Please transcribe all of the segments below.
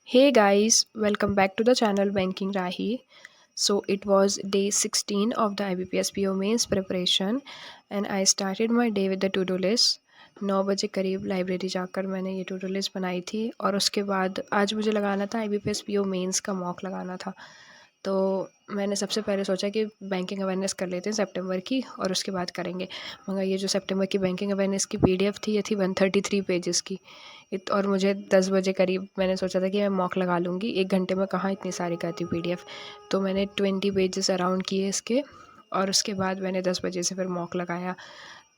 Hey guys, welcome back to the channel Banking Rahi. So it was day 16 of the IBPS PO mains preparation and I started my day with the to-do list. 9 बजे करीब library जाकर मैंने ये to do list बनाई थी और उसके बाद आज मुझे लगाना था IBPS PO मेंस का मॉक लगाना था। तो मैंने सबसे पहले सोचा कि बैंकिंग अवेयरनेस कर लेते हैं सितंबर की और उसके बाद करेंगे, मगर ये जो सितंबर की बैंकिंग अवेयरनेस की पीडीएफ थी ये थी 133 पेजेस की। और मुझे 10 बजे करीब मैंने सोचा था कि मैं मॉक लगा लूँगी, 1 घंटे में कहाँ इतनी सारी करती पीडीएफ। तो मैंने 20 पेजेस अराउंड किए इसके और उसके बाद मैंने 10 बजे से फिर मॉक लगाया।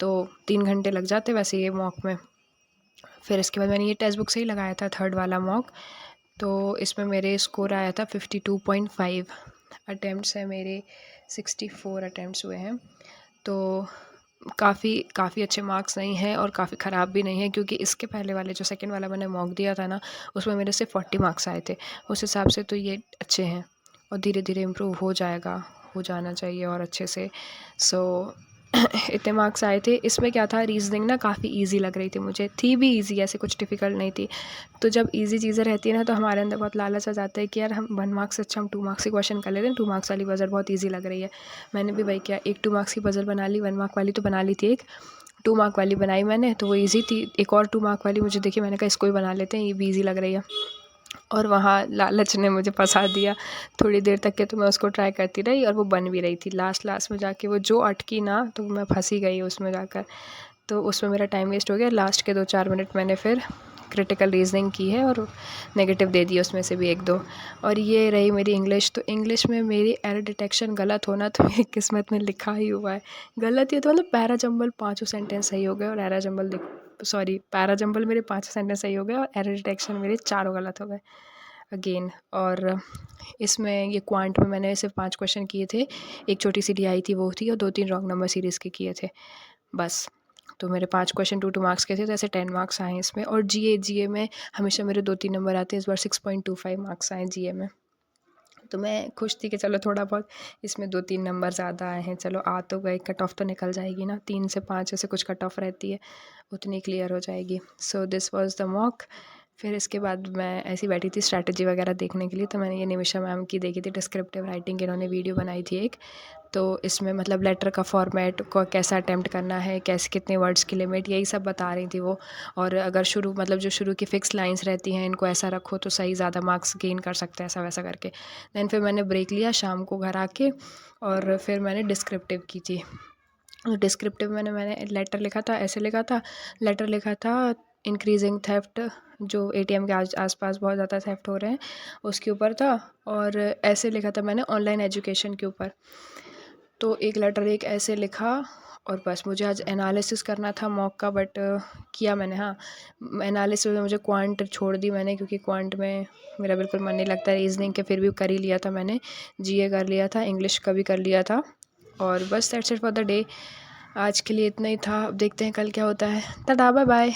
तो 3 घंटे लग जाते वैसे ये मॉक में। फिर इसके बाद मैंने ये टेक्स्ट बुक से ही लगाया था थर्ड वाला मॉक। तो इसमें मेरे स्कोर आया था 52.5। अटैम्प्ट्स है मेरे 64 अटैम्प्ट्स हुए हैं। तो काफ़ी अच्छे मार्क्स नहीं हैं और काफ़ी ख़राब भी नहीं है, क्योंकि इसके पहले वाले जो सेकंड वाला मैंने मॉक दिया था ना, उसमें मेरे से 40 मार्क्स आए थे। उस हिसाब से तो ये अच्छे हैं और धीरे धीरे इम्प्रूव हो जाना चाहिए और अच्छे से। सो इतने मार्क्स आए थे। इसमें क्या था, रीजनिंग ना काफ़ी इजी लग रही थी मुझे, थी भी इजी, ऐसे कुछ डिफ़िकल्ट नहीं थी। तो जब इजी चीज़ें रहती है ना तो हमारे अंदर बहुत लालच आ जाता है कि यार हम 1 मार्क्स से अच्छा हम 2 मार्क्स की क्वेश्चन कर लेते हैं, 2 मार्क्स वाली पज़ल बहुत ईजी लग रही है। मैंने भी वही किया, एक 2 मार्क्स की पज़ल बना ली, 1 मार्क वाली तो बना ली थी, एक 2 मार्क वाली बनाई मैंने, तो वो ईजी थी। एक और 2 मार्क वाली मुझे दिखी, मैंने कहा इसको ही बना लेते हैं, ये भी ईजी लग रही है। और वहाँ लालच ने मुझे फंसा दिया। थोड़ी देर तक के तो मैं उसको ट्राई करती रही और वो बन भी रही थी। लास्ट में जाके वो जो अटकी ना, तो मैं फंस ही गई उसमें जाकर। तो उसमें मेरा टाइम वेस्ट हो गया। लास्ट के 2-4 मिनट मैंने फिर क्रिटिकल रीजनिंग की है और नेगेटिव दे दिए उसमें से भी 1-2। और ये रही मेरी इंग्लिश। तो इंग्लिश में मेरी एरर डिटेक्शन गलत होना तो मेरी किस्मत में लिखा ही हुआ है। गलत ये तो मतलब पैरा जंबल 5 सेंटेंस सही हो गए और एरा जंबल पैरा जंबल मेरे 5 सेंटेंस सही हो गए और एरर डिटेक्शन मेरे 4 गलत हो गए अगेन। और इसमें ये क्वांट में मैंने सिर्फ 5 क्वेश्चन किए थे। एक छोटी सी डी आई थी वो थी और 2-3 रॉन्ग नंबर सीरीज़ के किए थे बस। तो मेरे 5 क्वेश्चन 2-2 मार्क्स के थे, तो ऐसे 10 मार्क्स आए इसमें। और जीए में हमेशा मेरे 2-3 नंबर आते हैं, इस बार 6.25 मार्क्स आए जीए में। तो मैं खुश थी कि चलो थोड़ा बहुत इसमें 2-3 नंबर ज़्यादा आए हैं, चलो आ तो गए, कट ऑफ तो निकल जाएगी ना, 3 से 5 ऐसे कुछ कट ऑफ रहती है, उतनी क्लियर हो जाएगी। So this was the mock. फिर इसके बाद मैं ऐसी बैठी थी स्ट्रैटेजी वगैरह देखने के लिए, तो मैंने ये निमिषा मैम की देखी थी, डिस्क्रिप्टिव राइटिंग की इन्होंने वीडियो बनाई थी एक। तो इसमें मतलब लेटर का फॉर्मेट को कैसा अटेम्प्ट करना है, कैसे कितने वर्ड्स की लिमिट, यही सब बता रही थी वो। और अगर जो शुरू की फिक्स लाइंस रहती हैं इनको ऐसा रखो तो सही ज़्यादा मार्क्स गेन कर सकते हैं, ऐसा वैसा करके। दैन फिर मैंने ब्रेक लिया शाम को घर आके और फिर मैंने डिस्क्रिप्टिव की थी। डिस्क्रिप्टिव मैंने लेटर लिखा था, ऐसे लिखा था, लेटर लिखा था इंक्रीजिंग थेफ्ट, जो एटीएम के आसपास बहुत ज़्यादा थेफ्ट हो रहे हैं उसके ऊपर था। और ऐसे लिखा था मैंने ऑनलाइन एजुकेशन के ऊपर। तो एक लेटर एक ऐसे लिखा। और बस मुझे आज एनालिसिस करना था मॉक का, बट किया मैंने। हाँ, एनालिसिस में मुझे क्वांट छोड़ दी मैंने, क्योंकि क्वांट में मेरा बिल्कुल मन नहीं लगता। रीजनिंग के फिर भी कर ही लिया था मैंने, जीए कर लिया था, इंग्लिश का भी कर लिया था। और बस that's it for the day. आज के लिए इतना ही था, अब देखते हैं कल क्या होता है। Tata, bye bye.